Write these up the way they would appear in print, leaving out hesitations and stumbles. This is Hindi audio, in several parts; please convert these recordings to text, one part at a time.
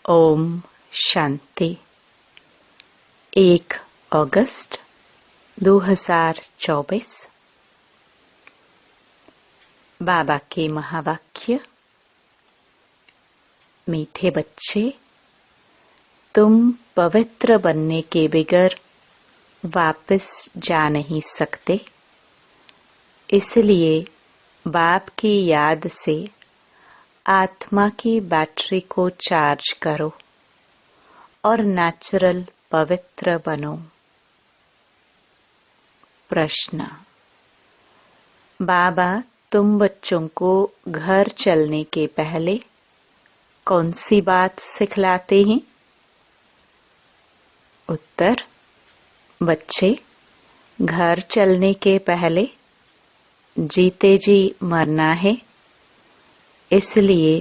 ओम शांति। 1 अगस्त 2024। बाबा के महावाक्य। मीठे बच्चे, तुम पवित्र बनने के बगैर वापस जा नहीं सकते। इसलिए बाप की याद से आत्मा की बैटरी को चार्ज करो और नेचुरल पवित्र बनो। प्रश्न। बाबा तुम बच्चों को घर चलने के पहले कौन सी बात सिखलाते हैं? उत्तर। बच्चे, घर चलने के पहले जीते जी मरना है। इसलिए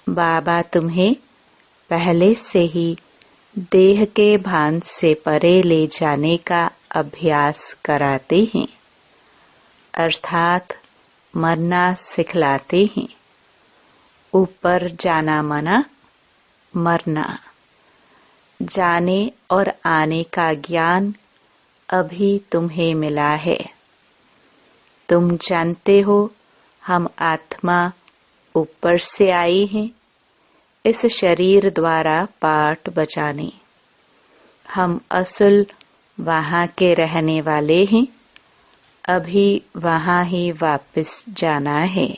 बाबा तुम्हें पहले से ही देह के भान से परे ले जाने का अभ्यास कराते हैं, अर्थात मरना सिखलाते हैं। ऊपर जाना मना, मरना। जाने और आने का ज्ञान अभी तुम्हें मिला है। तुम जानते हो हम आत्मा ऊपर से आई हैं इस शरीर द्वारा पाठ बजाने। हम असल वहाँ के रहने वाले हैं, अभी वहाँ ही वापस जाना है।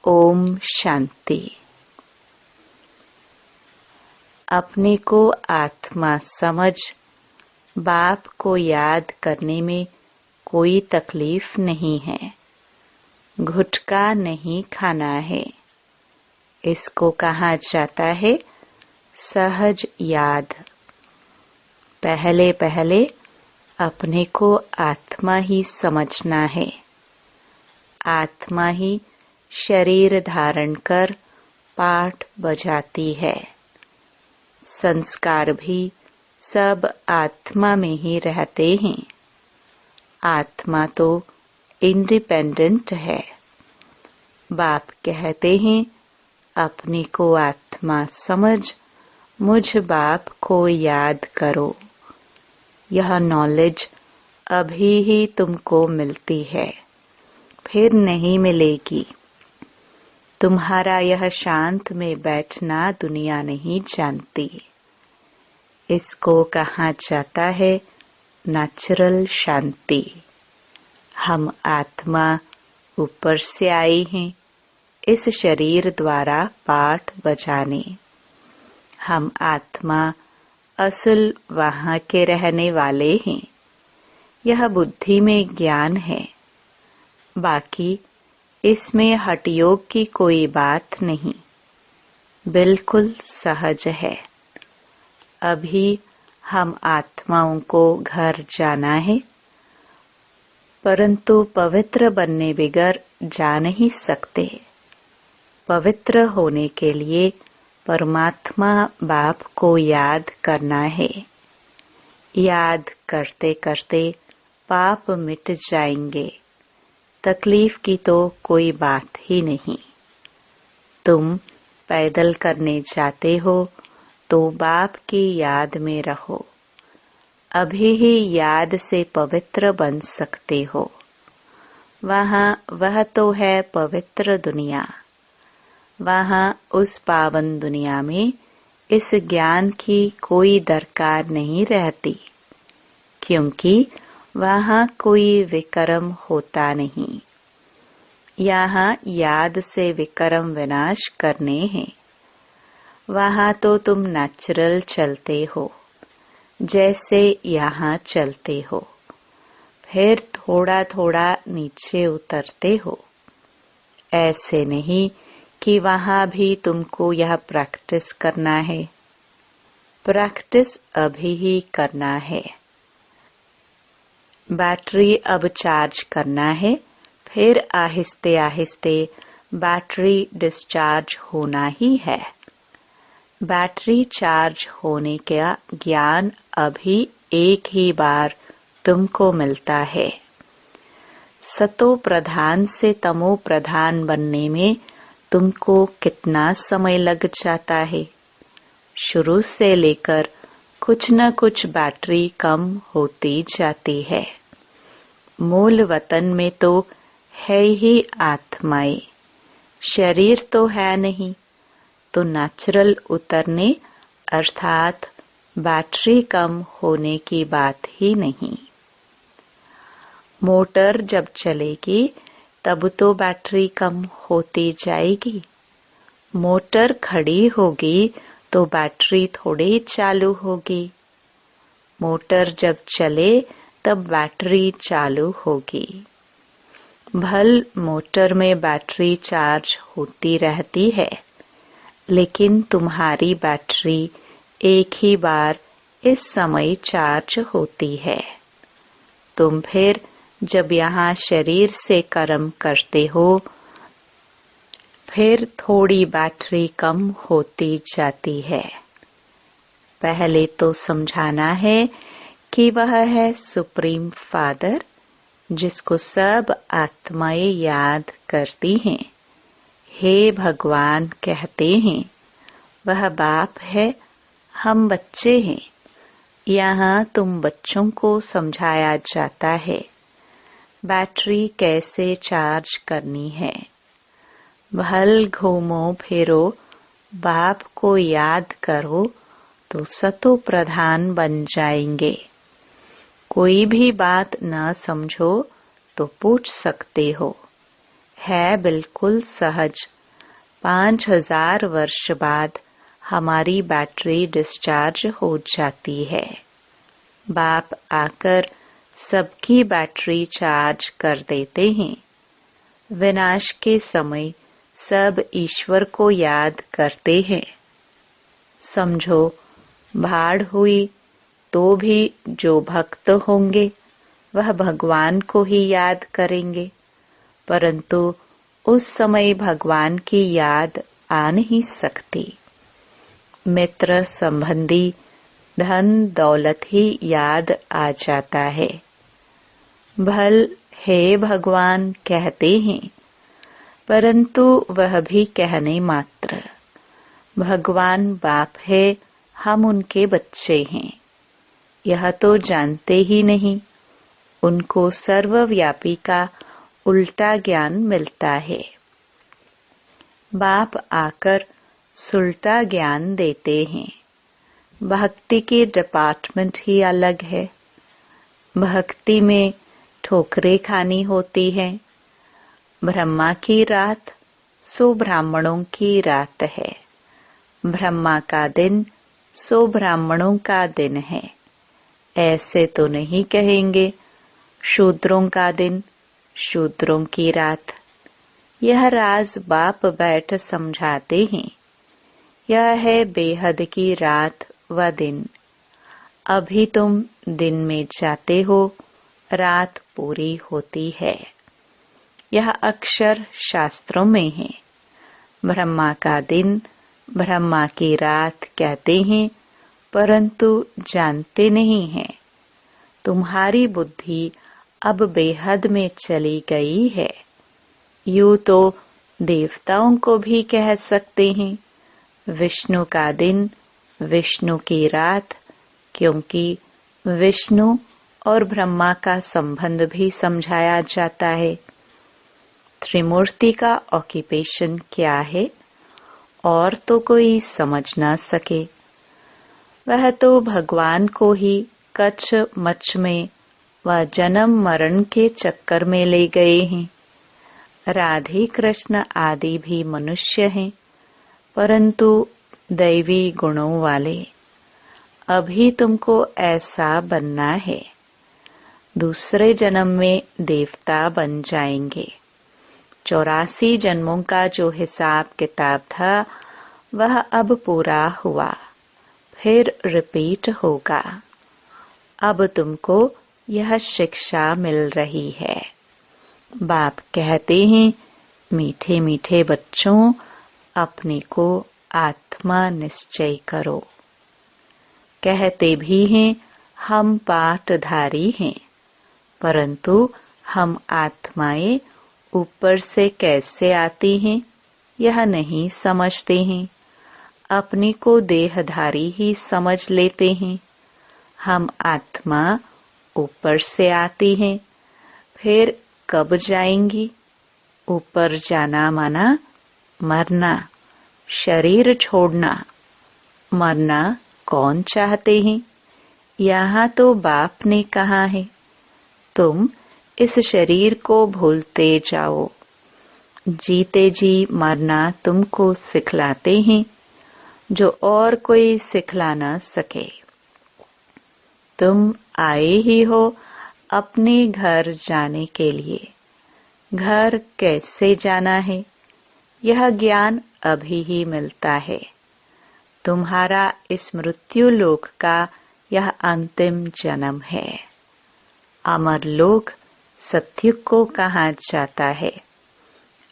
ओम शांति। अपने को आत्मा समझ बाप को याद करने में कोई तकलीफ नहीं है। गुटखा नहीं खाना है। इसको कहा जाता है सहज याद। पहले पहले अपने को आत्मा ही समझना है। आत्मा ही शरीर धारण कर पाठ बजाती है। संस्कार भी सब आत्मा में ही रहते हैं। आत्मा तो इंडिपेंडेंट है। बाप कहते हैं अपने को आत्मा समझ मुझ बाप को याद करो। यह नॉलेज अभी ही तुमको मिलती है, फिर नहीं मिलेगी। तुम्हारा यह शांत में बैठना दुनिया नहीं जानती। इसको कहा जाता है नेचुरल शांति। हम आत्मा ऊपर से आई हैं इस शरीर द्वारा पाठ बजाने। हम आत्मा असल वहाँ के रहने वाले हैं। यह बुद्धि में ज्ञान है। बाकी इसमें हठयोग की कोई बात नहीं, बिल्कुल सहज है। अभी हम आत्माओं को घर जाना है, परंतु पवित्र बनने बगैर जा नहीं सकते। पवित्र होने के लिए परमात्मा बाप को याद करना है। याद करते करते पाप मिट जाएंगे। तकलीफ की तो कोई बात ही नहीं। तुम पैदल करने जाते हो तो बाप की याद में रहो। अभी ही याद से पवित्र बन सकते हो। वहाँ वह तो है पवित्र दुनिया। वहाँ उस पावन दुनिया में इस ज्ञान की कोई दरकार नहीं रहती, क्योंकि वहाँ कोई विकर्म होता नहीं। यहाँ याद से विकर्म विनाश करने हैं। वहाँ तो तुम नेचुरल चलते हो, जैसे यहाँ चलते हो, फिर थोड़ा थोड़ा नीचे उतरते हो। ऐसे नहीं कि वहाँ भी तुमको यह प्रैक्टिस करना है। प्रैक्टिस अभी ही करना है। बैटरी अब चार्ज करना है, फिर आहिस्ते आहिस्ते बैटरी डिस्चार्ज होना ही है। बैटरी चार्ज होने का ज्ञान अभी एक ही बार तुमको मिलता है। सतो प्रधान से तमो प्रधान बनने में तुमको कितना समय लग जाता है। शुरू से लेकर कुछ न कुछ बैटरी कम होती जाती है। मूल वतन में तो है ही आत्माएं, शरीर तो है नहीं, तो नेचुरल उतरने अर्थात बैटरी कम होने की बात ही नहीं। मोटर जब चलेगी तब तो बैटरी कम होती जाएगी। मोटर खड़ी होगी तो बैटरी थोड़ी चालू होगी। मोटर जब चले तब बैटरी चालू होगी। भल मोटर में बैटरी चार्ज होती रहती है, लेकिन तुम्हारी बैटरी एक ही बार इस समय चार्ज होती है। तुम फिर जब यहाँ शरीर से कर्म करते हो, फिर थोड़ी बैटरी कम होती जाती है। पहले तो समझाना है कि वह है सुप्रीम फादर, जिसको सब आत्माएं याद करती हैं। हे भगवान कहते हैं, वह बाप है, हम बच्चे हैं। यहाँ तुम बच्चों को समझाया जाता है बैटरी कैसे चार्ज करनी है। भल घूमो फिरो, बाप को याद करो तो सतो प्रधान बन जाएंगे। कोई भी बात न समझो तो पूछ सकते हो, है बिल्कुल सहज। 5000 वर्ष बाद हमारी बैटरी डिस्चार्ज हो जाती है। बाप आकर सबकी बैटरी चार्ज कर देते हैं। विनाश के समय सब ईश्वर को याद करते हैं। समझो, भाड़ हुई तो भी जो भक्त होंगे वह भगवान को ही याद करेंगे, परंतु उस समय भगवान की याद आ नहीं सकती। मित्र संबंधी धन दौलत ही याद आ जाता है। भल हे भगवान कहते हैं, परंतु वह भी कहने मात्र। भगवान बाप है, हम उनके बच्चे हैं, यह तो जानते ही नहीं। उनको सर्वव्यापी का उल्टा ज्ञान मिलता है। बाप आकर सुल्टा ज्ञान देते हैं। भक्ति की डिपार्टमेंट ही अलग है। भक्ति में ठोकरें खानी होती है। ब्रह्मा की रात सो ब्राह्मणों की रात है। ब्रह्मा का दिन सो ब्राह्मणों का दिन है। ऐसे तो नहीं कहेंगे शूद्रों का दिन, शूद्रों की रात। यह राज बाप बैठ समझाते हैं। यह है बेहद की रात व दिन। अभी तुम दिन में जाते हो, रात पूरी होती है। यह अक्षर शास्त्रों में है। ब्रह्मा का दिन, ब्रह्मा की रात कहते हैं, परंतु जानते नहीं हैं। तुम्हारी बुद्धि अब बेहद में चली गई है। यूं तो देवताओं को भी कह सकते हैं विष्णु का दिन, विष्णु की रात, क्योंकि विष्णु और ब्रह्मा का संबंध भी समझाया जाता है। त्रिमूर्ति का ऑक्यूपेशन क्या है और तो कोई समझ ना सके। वह तो भगवान को ही कच्छ मच्छ में व जन्म मरण के चक्कर में ले गए हैं। राधे कृष्ण आदि भी मनुष्य हैं, परंतु दैवी गुणों वाले। अभी तुमको ऐसा बनना है। दूसरे जन्म में देवता बन जाएंगे। 84 जन्मों का जो हिसाब किताब था वह अब पूरा हुआ, फिर रिपीट होगा। अब तुमको यह शिक्षा मिल रही है। बाप कहते हैं, मीठे मीठे बच्चों, अपने को आत्मा निश्चय करो। कहते भी हैं हम पाठधारी हैं, परंतु हम आत्माएं ऊपर से कैसे आती हैं यह नहीं समझते हैं। अपने को देहधारी ही समझ लेते हैं। हम आत्मा ऊपर से आती है, फिर कब जाएंगी? ऊपर जाना माना मरना, शरीर छोड़ना। मरना कौन चाहते हैं? यहाँ तो बाप ने कहा है, तुम इस शरीर को भूलते जाओ। जीते जी मरना तुमको सिखलाते हैं, जो और कोई सिखला न सके। तुम आए ही हो अपने घर जाने के लिए। घर कैसे जाना है, यह ज्ञान अभी ही मिलता है। तुम्हारा इस मृत्यु लोक का यह अंतिम जन्म है। अमर लोक सत्युग को कहा जाता है।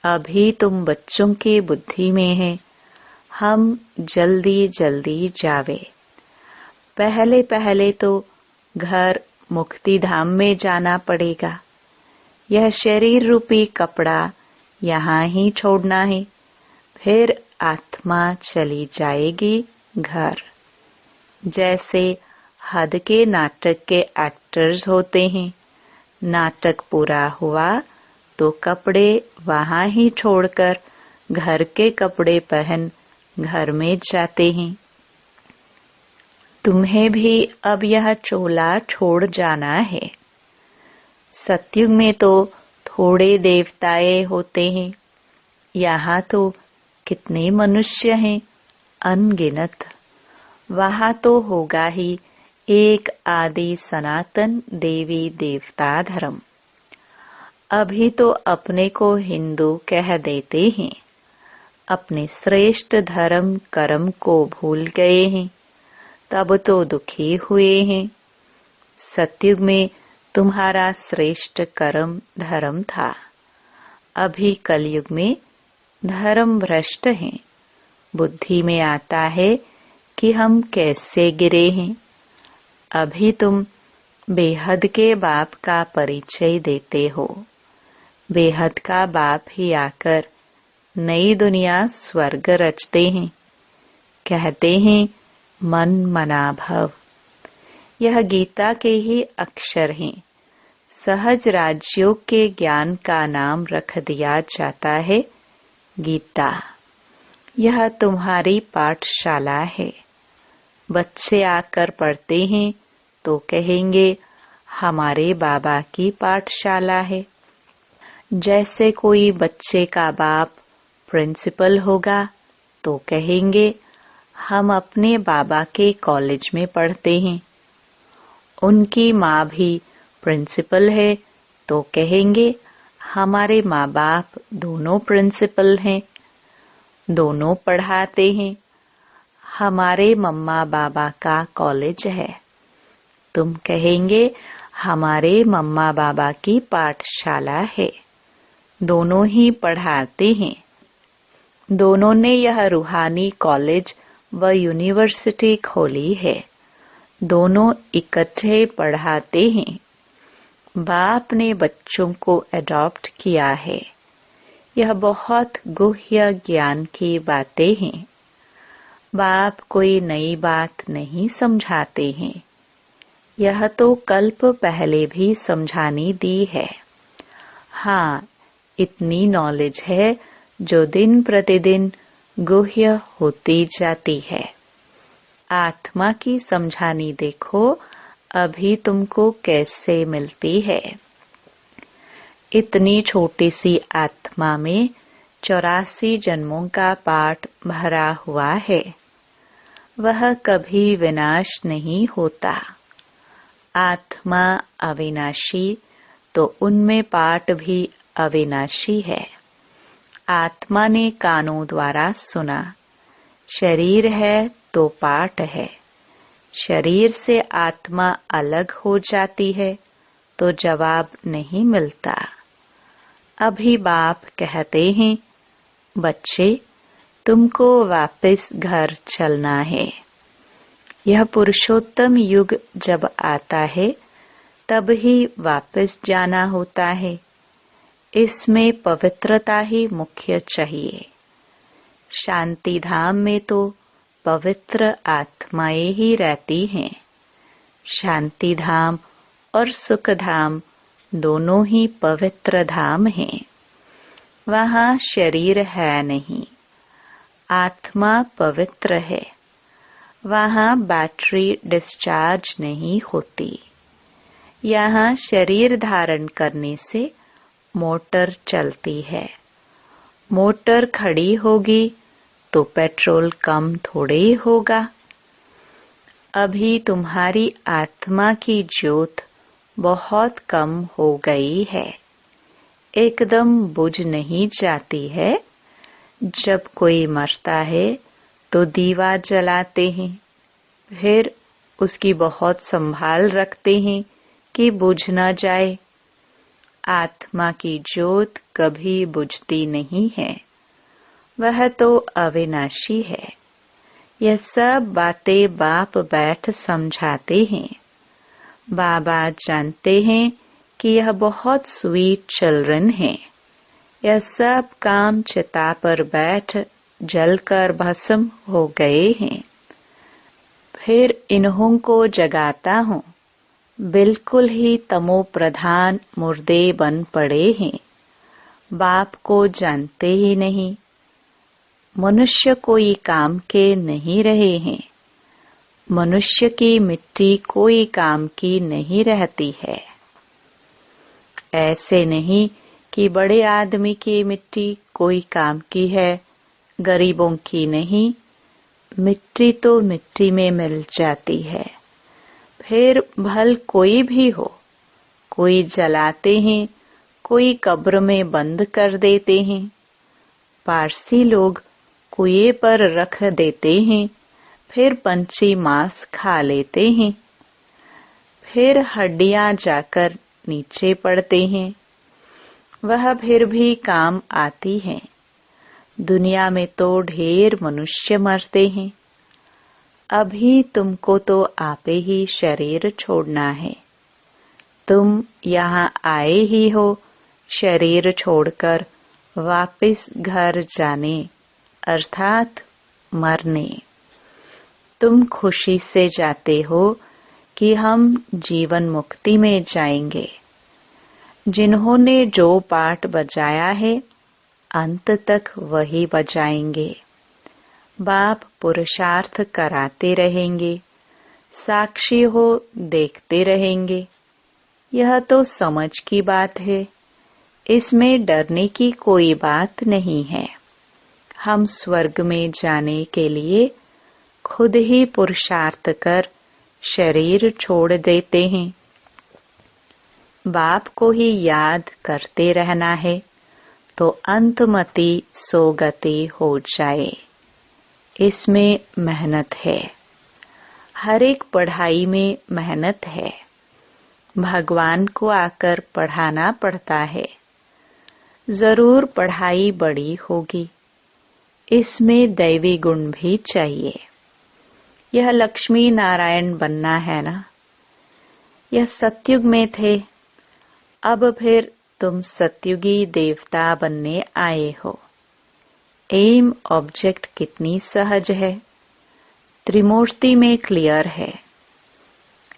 अभी तुम बच्चों की बुद्धि में है, हम जल्दी जल्दी जावे। पहले पहले तो घर मुक्ति धाम में जाना पड़ेगा। यह शरीर रूपी कपड़ा यहाँ ही छोड़ना है, फिर आत्मा चली जाएगी घर। जैसे हद के नाटक के एक्टर्स होते हैं, नाटक पूरा हुआ तो कपड़े वहाँ ही छोड़कर घर के कपड़े पहन घर में जाते हैं। तुम्हें भी अब यह चोला छोड़ जाना है। सतयुग में तो थोड़े देवताएं होते हैं, यहाँ तो कितने मनुष्य हैं, अनगिनत। वहाँ तो होगा ही एक आदि सनातन देवी देवता धर्म। अभी तो अपने को हिंदू कह देते हैं, अपने श्रेष्ठ धर्म कर्म को भूल गए हैं, तब तो दुखी हुए हैं। सतयुग में तुम्हारा श्रेष्ठ कर्म धर्म था, अभी कलयुग में धर्म भ्रष्ट हैं। बुद्धि में आता है कि हम कैसे गिरे हैं। अभी तुम बेहद के बाप का परिचय देते हो। बेहद का बाप ही आकर नई दुनिया स्वर्ग रचते हैं। कहते हैं मन मना भव। यह गीता के ही अक्षर हैं। सहज राजयोग के ज्ञान का नाम रख दिया जाता है गीता। यह तुम्हारी पाठशाला है। बच्चे आकर पढ़ते हैं तो कहेंगे हमारे बाबा की पाठशाला है। जैसे कोई बच्चे का बाप प्रिंसिपल होगा तो कहेंगे हम अपने बाबा के कॉलेज में पढ़ते हैं। उनकी माँ भी प्रिंसिपल है तो कहेंगे हमारे माँ बाप दोनों प्रिंसिपल हैं, दोनों पढ़ाते हैं। हमारे मम्मा बाबा का कॉलेज है। तुम कहेंगे हमारे मम्मा बाबा की पाठशाला है, दोनों ही पढ़ाते हैं। दोनों ने यह रूहानी कॉलेज व यूनिवर्सिटी खोली है, दोनों इकट्ठे पढ़ाते हैं। बाप ने बच्चों को अडॉप्ट किया है। यह बहुत गुह्य ज्ञान की बातें हैं। बाप कोई नई बात नहीं समझाते हैं। यह तो कल्प पहले भी समझानी दी है। हाँ, इतनी नॉलेज है जो दिन प्रतिदिन गुह्य होती जाती है। आत्मा की समझानी देखो अभी तुमको कैसे मिलती है। इतनी छोटी सी आत्मा में 84 जन्मों का पाठ भरा हुआ है। वह कभी विनाश नहीं होता। आत्मा अविनाशी तो उनमें पाठ भी अविनाशी है। आत्मा ने कानों द्वारा सुना, शरीर है तो पाठ है। शरीर से आत्मा अलग हो जाती है तो जवाब नहीं मिलता। अभी बाप कहते हैं बच्चे तुमको वापस घर चलना है। यह पुरुषोत्तम युग जब आता है तब ही वापस जाना होता है। इसमें पवित्रता ही मुख्य चाहिए। शांति धाम में तो पवित्र आत्माएं ही रहती हैं। शांति धाम और सुख धाम दोनों ही पवित्र धाम हैं। वहाँ शरीर है नहीं, आत्मा पवित्र है। वहाँ बैटरी डिस्चार्ज नहीं होती। यहाँ शरीर धारण करने से मोटर चलती है। मोटर खड़ी होगी तो पेट्रोल कम थोड़े ही होगा। अभी तुम्हारी आत्मा की ज्योत बहुत कम हो गई है, एकदम बुझ नहीं जाती है। जब कोई मरता है तो दीवा जलाते हैं, फिर उसकी बहुत संभाल रखते हैं कि बुझ न जाए। आत्मा की ज्योत कभी बुझती नहीं है, वह तो अविनाशी है। यह सब बातें बाप बैठ समझाते हैं। बाबा जानते हैं कि यह बहुत स्वीट चिल्ड्रन है। यह सब काम चिता पर बैठ जलकर भस्म हो गए हैं। फिर इन्हों को जगाता हूँ। बिल्कुल ही तमो प्रधान मुर्दे बन पड़े हैं। बाप को जानते ही नहीं। मनुष्य कोई काम के नहीं रहे हैं। मनुष्य की मिट्टी कोई काम की नहीं रहती है। ऐसे नहीं कि बड़े आदमी की मिट्टी कोई काम की है, गरीबों की नहीं। मिट्टी तो मिट्टी में मिल जाती है। फिर भल कोई भी हो, कोई जलाते हैं, कोई कब्र में बंद कर देते हैं। पारसी लोग कुएं पर रख देते हैं, फिर पंछी मांस खा लेते हैं। फिर हड्डियां जाकर नीचे पड़ते हैं, वह फिर भी काम आती है। दुनिया में तो ढेर मनुष्य मरते हैं। अभी तुमको तो आपे ही शरीर छोड़ना है। तुम यहाँ आए ही हो शरीर छोड़कर वापस घर जाने, अर्थात मरने। तुम खुशी से जाते हो कि हम जीवन मुक्ति में जाएंगे। जिन्होंने जो पाठ बजाया है अंत तक वही बजाएंगे। बाप पुरुषार्थ कराते रहेंगे, साक्षी हो देखते रहेंगे। यह तो समझ की बात है, इसमें डरने की कोई बात नहीं है। हम स्वर्ग में जाने के लिए खुद ही पुरुषार्थ कर शरीर छोड़ देते हैं। बाप को ही याद करते रहना है तो अंतमति सोगति हो जाए। इसमें मेहनत है। हर एक पढ़ाई में मेहनत है। भगवान को आकर पढ़ाना पड़ता है। जरूर पढ़ाई बड़ी होगी। इसमें दैवी गुण भी चाहिए। यह लक्ष्मी नारायण बनना है ना। यह सतयुग में थे, अब फिर तुम सतयुगी देवता बनने आए हो। एम ऑब्जेक्ट कितनी सहज है, त्रिमूर्ति में क्लियर है।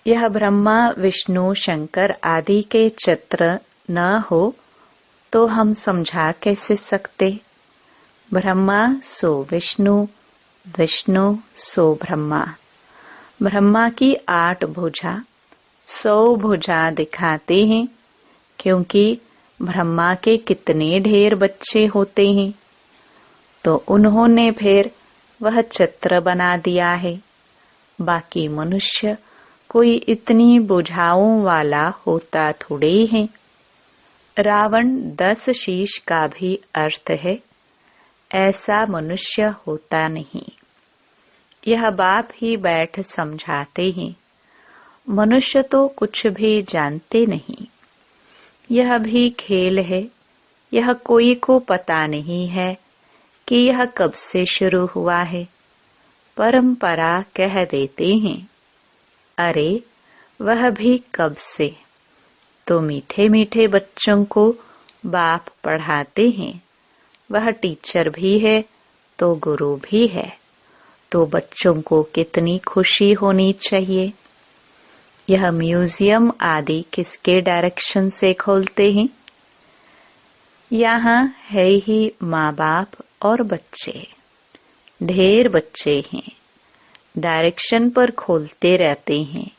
यह ब्रह्मा विष्णु शंकर आदि के चित्र न हो तो हम समझा कैसे सकते। ब्रह्मा सो विष्णु, विष्णु सो ब्रह्मा। ब्रह्मा की 8 भुजा 100 भुजा दिखाते हैं, क्योंकि ब्रह्मा के कितने ढेर बच्चे होते हैं। तो उन्होंने फिर वह चित्र बना दिया है। बाकी मनुष्य कोई इतनी बुझाओं वाला होता थोड़े है। रावण 10 शीश का भी अर्थ है, ऐसा मनुष्य होता नहीं। यह बाप ही बैठ समझाते हैं। मनुष्य तो कुछ भी जानते नहीं। यह भी खेल है। यह कोई को पता नहीं है कि यह कब से शुरू हुआ है। परंपरा कह देते हैं, अरे वह भी कब से। तो मीठे मीठे बच्चों को बाप पढ़ाते हैं। वह टीचर भी है तो गुरु भी है, तो बच्चों को कितनी खुशी होनी चाहिए। यह म्यूजियम आदि किसके डायरेक्शन से खोलते हैं? यहाँ है ही माँ बाप और बच्चे, ढेर बच्चे हैं, डायरेक्शन पर खोलते रहते हैं।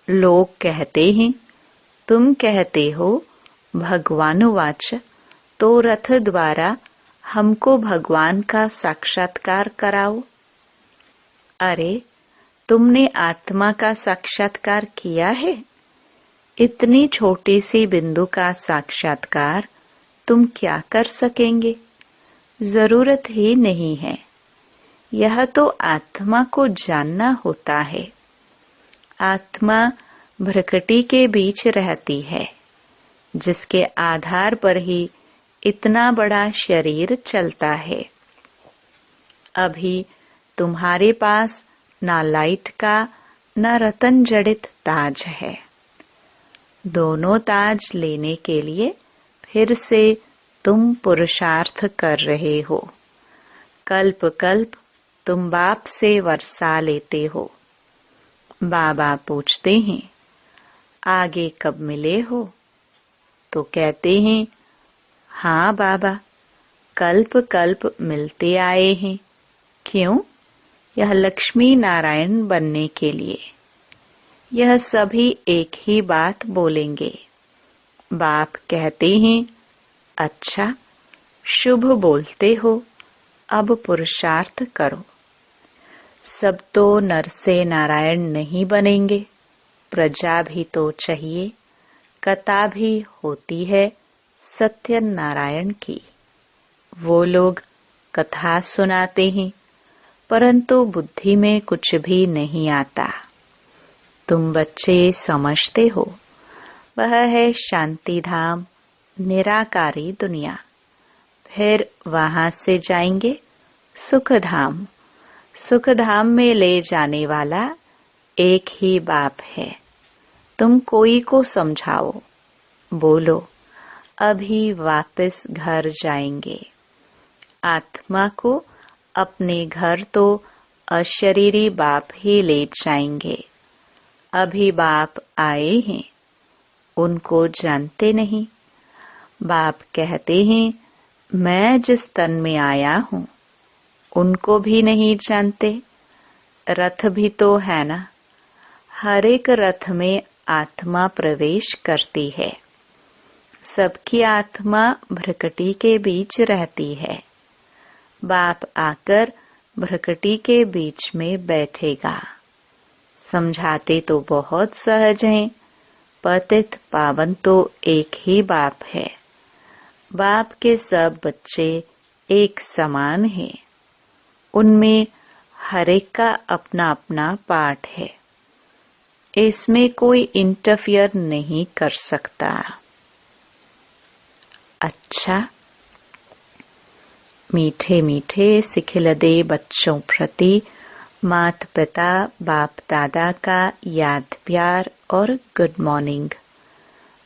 लोग कहते हैं, तुम कहते हो भगवानुवाच, तो रथ द्वारा हमको भगवान का साक्षात्कार कराओ। अरे, तुमने आत्मा का साक्षात्कार किया है? इतनी छोटी सी बिंदु का साक्षात्कार तुम क्या कर सकेंगे? जरूरत ही नहीं है। यह तो आत्मा को जानना होता है। आत्मा भ्रकटी के बीच रहती है, जिसके आधार पर ही इतना बड़ा शरीर चलता है। अभी तुम्हारे पास ना लाइट का न रतन जड़ित ताज है। दोनों ताज लेने के लिए फिर से तुम पुरुषार्थ कर रहे हो। कल्प कल्प तुम बाप से वर्षा लेते हो। बाबा पूछते हैं, आगे कब मिले हो? तो कहते हैं, हाँ बाबा, कल्प कल्प मिलते आए हैं। क्यों? यह लक्ष्मी नारायण बनने के लिए। यह सभी एक ही बात बोलेंगे। बाप कहते हैं, अच्छा, शुभ बोलते हो, अब पुरुषार्थ करो। सब तो नर से नारायण नहीं बनेंगे, प्रजा भी तो चाहिए। कथा भी होती है सत्यनारायण की। वो लोग कथा सुनाते हैं, परंतु बुद्धि में कुछ भी नहीं आता। तुम बच्चे समझते हो, वह है शांति धाम, निराकारी दुनिया। फिर वहां से जाएंगे सुख धाम। सुख धाम में ले जाने वाला एक ही बाप है। तुम कोई को समझाओ, बोलो अभी वापस घर जाएंगे। आत्मा को अपने घर तो अशरीरी बाप ही ले जाएंगे। अभी बाप आए हैं, उनको जानते नहीं। बाप कहते हैं, मैं जिस तन में आया हूँ उनको भी नहीं जानते। रथ भी तो है ना, हर एक रथ में आत्मा प्रवेश करती है। सबकी आत्मा भ्रकटी के बीच रहती है। बाप आकर भ्रकटी के बीच में बैठेगा। समझाते तो बहुत सहज हैं, पतित पावन तो एक ही बाप है। बाप के सब बच्चे एक समान हैं। उनमें हर एक का अपना अपना पार्ट है। इसमें कोई इंटरफियर नहीं कर सकता। अच्छा, मीठे मीठे सिखिलदे बच्चों प्रति माता पिता बाप दादा का याद प्यार और गुड मॉर्निंग।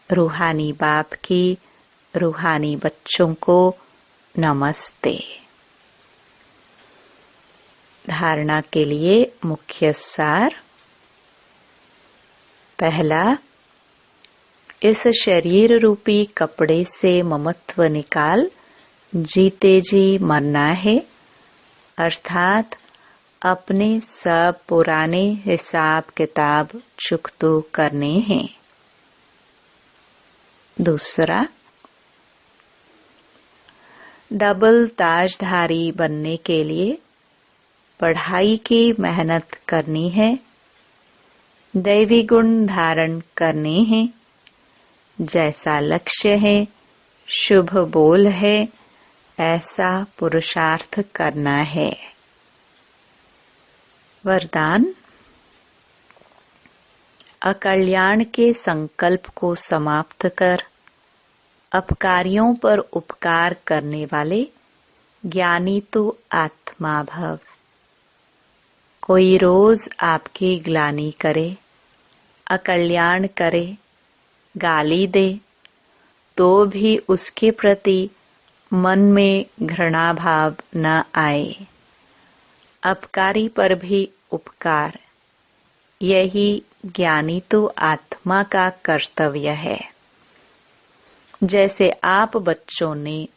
रूहानी बाप की रूहानी बच्चों को नमस्ते। धारणा के लिए मुख्य सार। पहला, इस शरीर रूपी कपड़े से ममत्व निकाल जीते जी मरना है, अर्थात अपने सब पुराने हिसाब किताब चुकतो करने हैं। दूसरा, डबल ताजधारी बनने के लिए पढ़ाई की मेहनत करनी है, दैवी गुण धारण करने हैं। जैसा लक्ष्य है, शुभ बोल है, ऐसा पुरुषार्थ करना है। वरदान, अकल्याण के संकल्प को समाप्त कर अपकारियों पर उपकार करने वाले ज्ञानी तो आत्मा भव। कोई रोज आपकी ग्लानि करे, अकल्याण करे, गाली दे, तो भी उसके प्रति मन में घृणा भाव न आए। अपकारी पर भी उपकार, यही ज्ञानी तो आत्मा का कर्तव्य है। जैसे आप बच्चों ने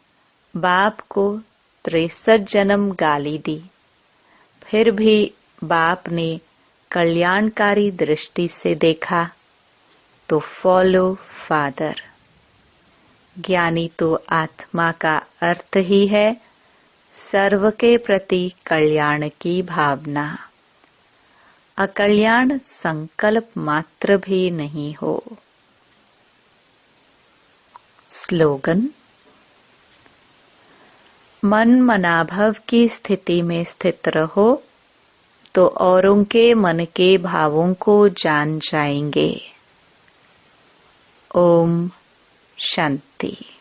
बाप को 63 जन्म गाली दी, फिर भी बाप ने कल्याणकारी दृष्टि से देखा, तो फॉलो फादर। ज्ञानी तो आत्मा का अर्थ ही है सर्व के प्रति कल्याण की भावना। अकल्याण संकल्प मात्र भी नहीं हो। स्लोगन: मन मनाभव की स्थिति में स्थित रहो तो औरों के मन के भावों को जान जाएंगे। ओम शांति।